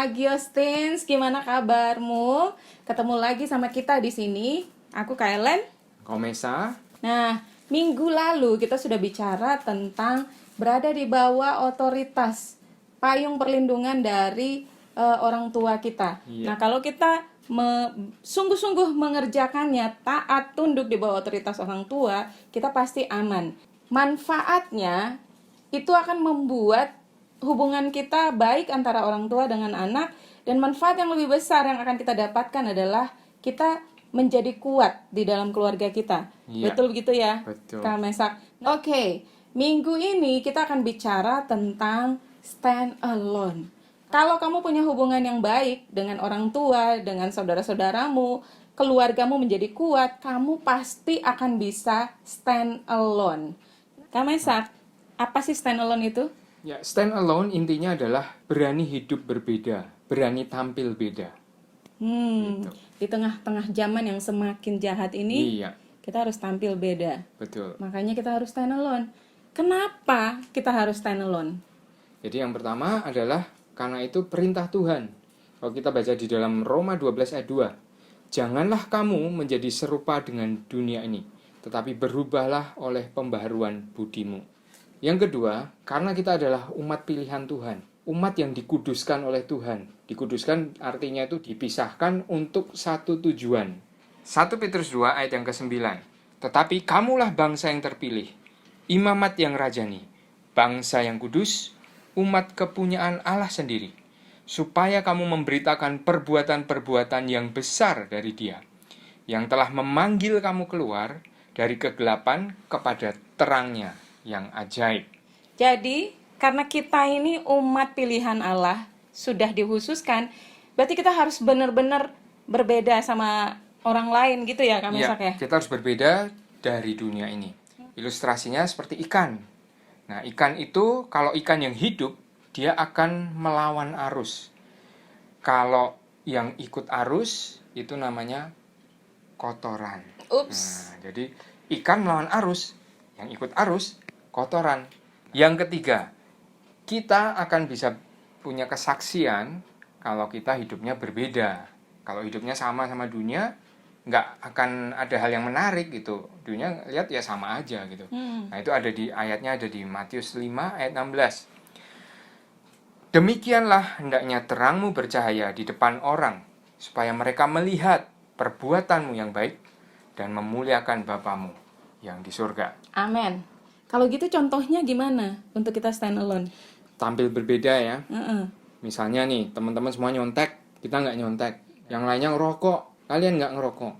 pagi Ostins, gimana kabarmu? Ketemu lagi sama kita di sini. Aku Kailen. Komesa. Nah, minggu lalu kita sudah bicara tentang berada di bawah otoritas payung perlindungan dari orang tua kita. Iya. Nah, kalau kita sungguh-sungguh mengerjakannya, taat tunduk di bawah otoritas orang tua, kita pasti aman. Manfaatnya itu akan membuat hubungan kita baik antara orang tua dengan anak, dan manfaat yang lebih besar yang akan kita dapatkan adalah kita menjadi kuat di dalam keluarga kita. Iya. Betul begitu ya, Betul. Kak Mesak? Oke, minggu ini kita akan bicara tentang stand alone. Kalau kamu punya hubungan yang baik dengan orang tua, dengan saudara-saudaramu, keluargamu menjadi kuat, kamu pasti akan bisa stand alone. Kak Mesak, apa sih stand alone itu? Ya, stand alone intinya adalah berani hidup berbeda, berani tampil beda. Gitu. Di tengah-tengah zaman yang semakin jahat ini, Iya, kita harus tampil beda. betul. Makanya kita harus stand alone. Kenapa kita harus stand alone? Jadi yang pertama adalah karena itu perintah Tuhan. Kalau kita baca di dalam Roma 12 ayat 2, janganlah kamu menjadi serupa dengan dunia ini, tetapi berubahlah oleh pembaharuan budimu. Yang kedua, karena kita adalah umat pilihan Tuhan, umat yang dikuduskan oleh Tuhan. Dikuduskan artinya itu dipisahkan untuk satu tujuan. 1 Petrus 2 ayat yang ke-9. Tetapi kamulah bangsa yang terpilih, imamat yang rajani, bangsa yang kudus, umat kepunyaan Allah sendiri, supaya kamu memberitakan perbuatan-perbuatan yang besar dari Dia, yang telah memanggil kamu keluar dari kegelapan kepada terangnya yang ajaib. Jadi, karena kita ini umat pilihan Allah, sudah dikhususkan, berarti kita harus benar-benar berbeda sama orang lain gitu ya, Kak Mesak ya? Kita harus berbeda dari dunia ini. Ilustrasinya seperti ikan. Nah, ikan itu kalau ikan yang hidup, dia akan melawan arus. Kalau yang ikut arus, itu namanya kotoran. Ups. Nah, jadi ikan melawan arus, yang ikut arus, kotoran. Yang ketiga, kita akan bisa punya kesaksian kalau kita hidupnya berbeda. Kalau hidupnya sama dunia, nggak akan ada hal yang menarik gitu. Dunia lihat ya sama aja gitu. Nah, itu ada di ayatnya, ada di Matius 5 ayat 16. Demikianlah hendaknya terangmu bercahaya di depan orang, supaya mereka melihat perbuatanmu yang baik dan memuliakan Bapamu yang di surga. Amin. Kalau gitu contohnya gimana untuk kita stand alone? Tampil berbeda ya. Heeh. Misalnya nih, teman-teman semua nyontek, kita nggak nyontek. Yang lainnya ngerokok, kalian nggak ngerokok.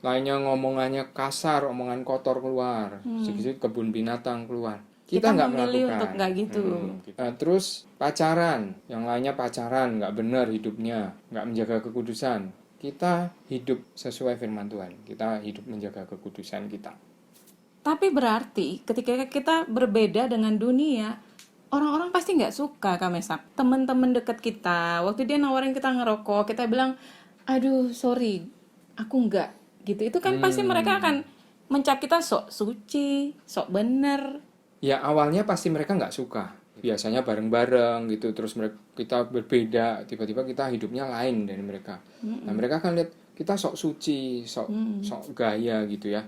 Lainnya ngomongannya kasar, omongan kotor keluar. Sedikit kebun binatang keluar. Kita nggak memilih melakukan. untuk nggak gitu. Terus pacaran, yang lainnya pacaran, nggak benar hidupnya, nggak menjaga kekudusan. Kita hidup sesuai firman Tuhan. Kita hidup menjaga kekudusan kita. Tapi berarti ketika kita berbeda dengan dunia, orang-orang pasti nggak suka, Kak Mesak. Teman-teman dekat kita, waktu dia nawarin kita ngerokok, kita bilang, aduh sorry, aku nggak. Gitu, itu kan pasti mereka akan mencap kita sok suci, sok bener. Ya awalnya pasti mereka nggak suka. Biasanya bareng-bareng gitu, terus kita berbeda, tiba-tiba kita hidupnya lain dari mereka. Nah mereka akan lihat kita sok suci, sok gaya gitu ya.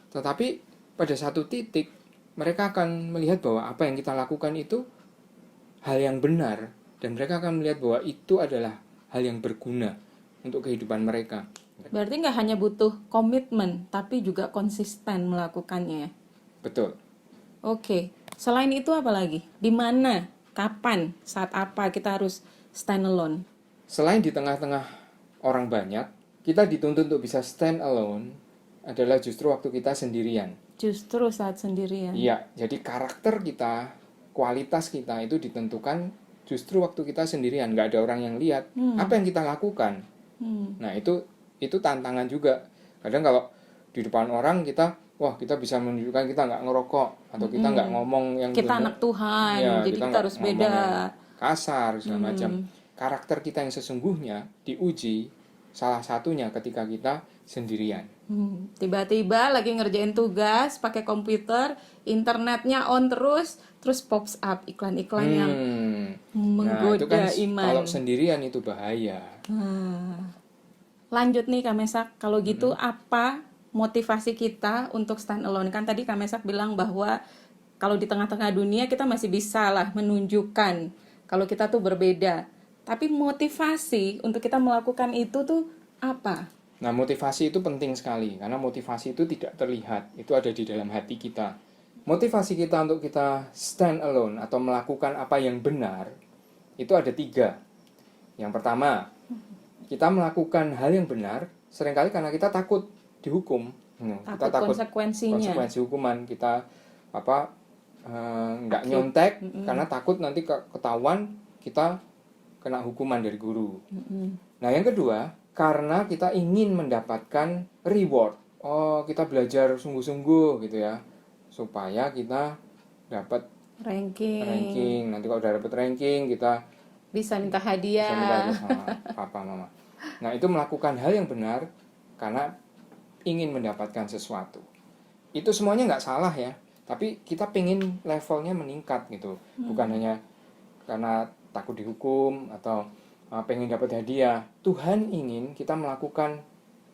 Tetapi pada satu titik mereka akan melihat bahwa apa yang kita lakukan itu hal yang benar, dan mereka akan melihat bahwa itu adalah hal yang berguna untuk kehidupan mereka. Berarti nggak hanya butuh komitmen, tapi juga konsisten melakukannya ya. Betul. Oke, selain itu apa lagi? Di mana, kapan, saat apa kita harus stand alone? Selain di tengah-tengah orang banyak, kita dituntut untuk bisa stand alone adalah justru waktu kita sendirian. Justru saat sendirian. Iya, jadi karakter kita, kualitas kita itu ditentukan justru waktu kita sendirian, nggak ada orang yang lihat apa yang kita lakukan. Nah itu tantangan juga. Kadang kalau di depan orang kita, wah kita bisa menunjukkan kita nggak ngerokok, atau kita nggak ngomong yang Kita anak Tuhan, ya, jadi kita nggak harus ngomong beda. yang kasar segala macam. Karakter kita yang sesungguhnya diuji salah satunya ketika kita sendirian. Tiba-tiba lagi ngerjain tugas pakai komputer, internetnya on terus pops up iklan-iklan yang Nah, itu kan menggoda iman. kalau sendirian itu bahaya. Lanjut nih Kak Mesak, kalau gitu apa motivasi kita untuk stand alone? Kan tadi Kak Mesak bilang bahwa kalau di tengah-tengah dunia kita masih bisa lah menunjukkan kalau kita tuh berbeda. Tapi motivasi untuk kita melakukan itu tuh apa? Nah, motivasi itu penting sekali, karena motivasi itu tidak terlihat, itu ada di dalam hati kita. Motivasi kita untuk kita stand alone atau melakukan apa yang benar, itu ada 3. Yang pertama, kita melakukan hal yang benar, seringkali karena kita takut dihukum. Kita takut konsekuensinya. konsekuensi hukuman, kita nggak nyontek, karena takut nanti ketahuan kita kena hukuman dari guru. Nah, yang kedua, karena kita ingin mendapatkan reward. Oh, kita belajar sungguh-sungguh gitu ya, supaya kita dapat ranking. Nanti kalau udah dapat ranking, kita bisa minta hadiah. bisa minta hadiah sama papa mama. Nah, itu melakukan hal yang benar karena ingin mendapatkan sesuatu. Itu semuanya nggak salah ya, tapi kita pengen levelnya meningkat gitu. Bukan hanya karena takut dihukum atau pengen dapat hadiah. Tuhan ingin kita melakukan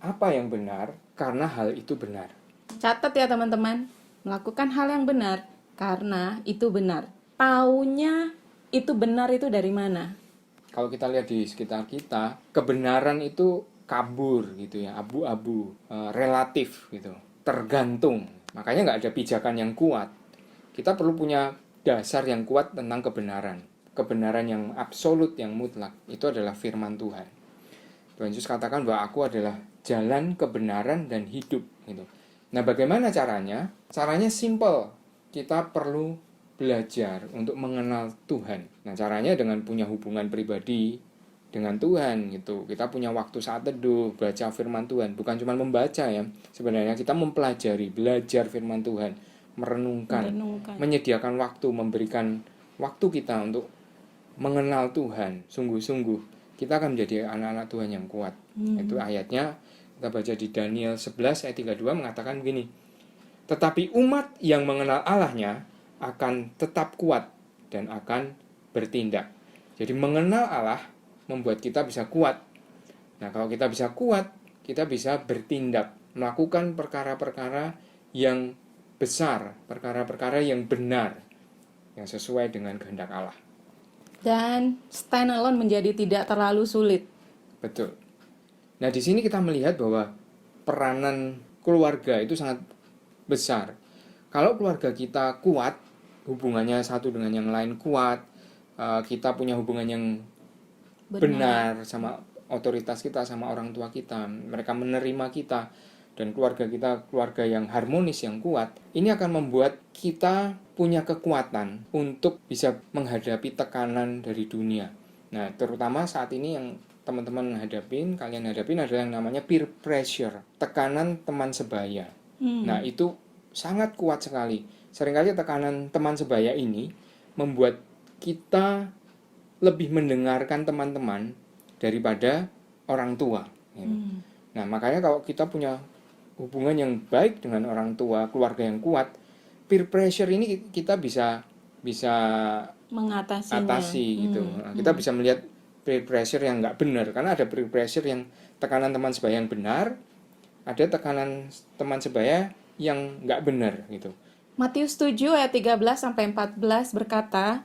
apa yang benar karena hal itu benar. Catat ya teman-teman, melakukan hal yang benar karena itu benar. Taunya itu benar itu dari mana? Kalau kita lihat di sekitar kita, kebenaran itu kabur gitu ya, abu-abu, relatif gitu, tergantung. Makanya nggak ada pijakan yang kuat. Kita perlu punya dasar yang kuat tentang kebenaran. Kebenaran yang absolut, yang mutlak, itu adalah firman Tuhan. Tuhan Yesus katakan bahwa aku adalah jalan, kebenaran, dan hidup gitu. Nah, bagaimana caranya? Caranya simple. Kita perlu belajar untuk mengenal Tuhan. Nah, caranya dengan punya hubungan pribadi dengan Tuhan gitu. Kita punya waktu saat teduh, baca firman Tuhan. Bukan cuma membaca ya. Sebenarnya kita mempelajari, belajar firman Tuhan, merenungkan. Menyediakan waktu, memberikan waktu kita untuk mengenal Tuhan sungguh-sungguh, kita akan menjadi anak-anak Tuhan yang kuat. Itu ayatnya kita baca di Daniel 11 ayat 32 mengatakan begini. Tetapi umat yang mengenal Allahnya akan tetap kuat dan akan bertindak. Jadi mengenal Allah membuat kita bisa kuat. Nah, kalau kita bisa kuat, kita bisa bertindak, melakukan perkara-perkara yang besar, perkara-perkara yang benar, yang sesuai dengan kehendak Allah. Dan stand alone menjadi tidak terlalu sulit. Betul. Nah, di sini kita melihat bahwa peranan keluarga itu sangat besar. Kalau keluarga kita kuat, hubungannya satu dengan yang lain kuat, kita punya hubungan yang benar sama otoritas kita, sama orang tua kita, mereka menerima kita, dan keluarga kita keluarga yang harmonis, yang kuat, ini akan membuat kita punya kekuatan untuk bisa menghadapi tekanan dari dunia. Nah, terutama saat ini yang teman-teman kalian hadapin adalah yang namanya peer pressure, tekanan teman sebaya. Nah, itu sangat kuat sekali. Seringkali tekanan teman sebaya ini membuat kita lebih mendengarkan teman-teman daripada orang tua. Nah, makanya kalau kita punya hubungan yang baik dengan orang tua, keluarga yang kuat, peer pressure ini kita bisa atasi gitu. Nah, kita bisa melihat peer pressure yang nggak benar, karena ada peer pressure yang tekanan teman sebaya yang benar, ada tekanan teman sebaya yang nggak benar gitu. Matius 7 ayat 13-14 berkata,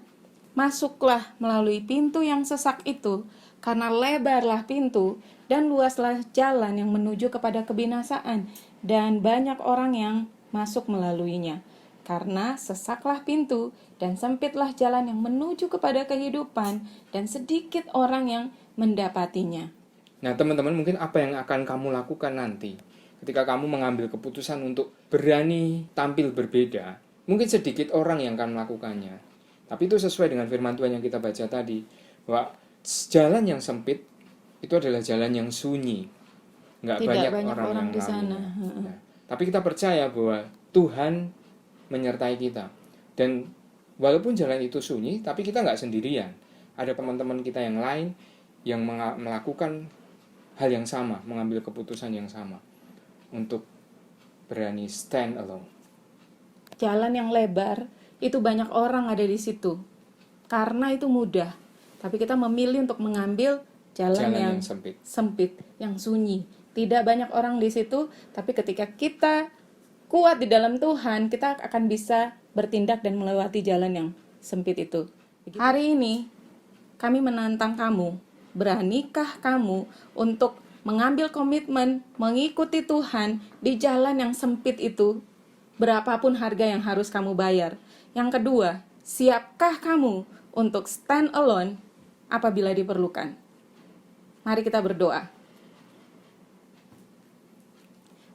masuklah melalui pintu yang sesak itu, karena lebarlah pintu dan luaslah jalan yang menuju kepada kebinasaan, dan banyak orang yang masuk melaluinya. Karena sesaklah pintu dan sempitlah jalan yang menuju kepada kehidupan, dan sedikit orang yang mendapatinya. Nah, teman-teman, mungkin apa yang akan kamu lakukan nanti ketika kamu mengambil keputusan untuk berani tampil berbeda? Mungkin sedikit orang yang akan melakukannya, tapi itu sesuai dengan firman Tuhan yang kita baca tadi, bahwa jalan yang sempit itu adalah jalan yang sunyi, nggak banyak orang yang di sana. Nah, tapi kita percaya bahwa Tuhan menyertai kita, dan walaupun jalan itu sunyi, tapi kita nggak sendirian. Ada teman-teman kita yang lain yang melakukan hal yang sama, mengambil keputusan yang sama untuk berani stand alone. Jalan yang lebar itu banyak orang ada di situ. Karena itu mudah. Tapi kita memilih untuk mengambil jalan yang sempit, yang sunyi. Tidak banyak orang di situ, tapi ketika kita kuat di dalam Tuhan, kita akan bisa bertindak dan melewati jalan yang sempit itu. Hari ini kami menantang kamu, beranikah kamu untuk mengambil komitmen mengikuti Tuhan di jalan yang sempit itu, berapapun harga yang harus kamu bayar. Yang kedua, siapkah kamu untuk stand alone apabila diperlukan? Mari kita berdoa.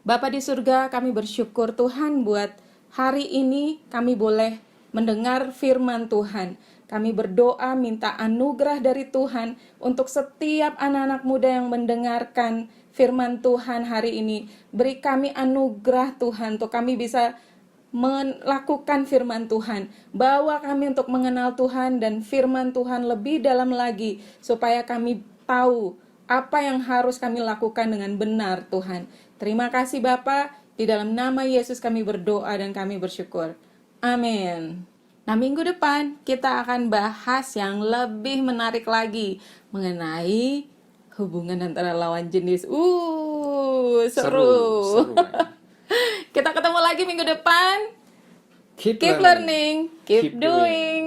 Bapa di surga, kami bersyukur Tuhan buat hari ini kami boleh mendengar firman Tuhan. Kami berdoa minta anugerah dari Tuhan untuk setiap anak-anak muda yang mendengarkan firman Tuhan hari ini. Beri kami anugerah Tuhan untuk kami bisa melakukan firman Tuhan. Bawa kami untuk mengenal Tuhan dan firman Tuhan lebih dalam lagi supaya kami tahu apa yang harus kami lakukan dengan benar Tuhan. Terima kasih Bapa, di dalam nama Yesus kami berdoa dan kami bersyukur. Amin. Nah, minggu depan kita akan bahas yang lebih menarik lagi mengenai hubungan antara lawan jenis. Seru. Kita ketemu lagi minggu depan. Keep learning, keep doing.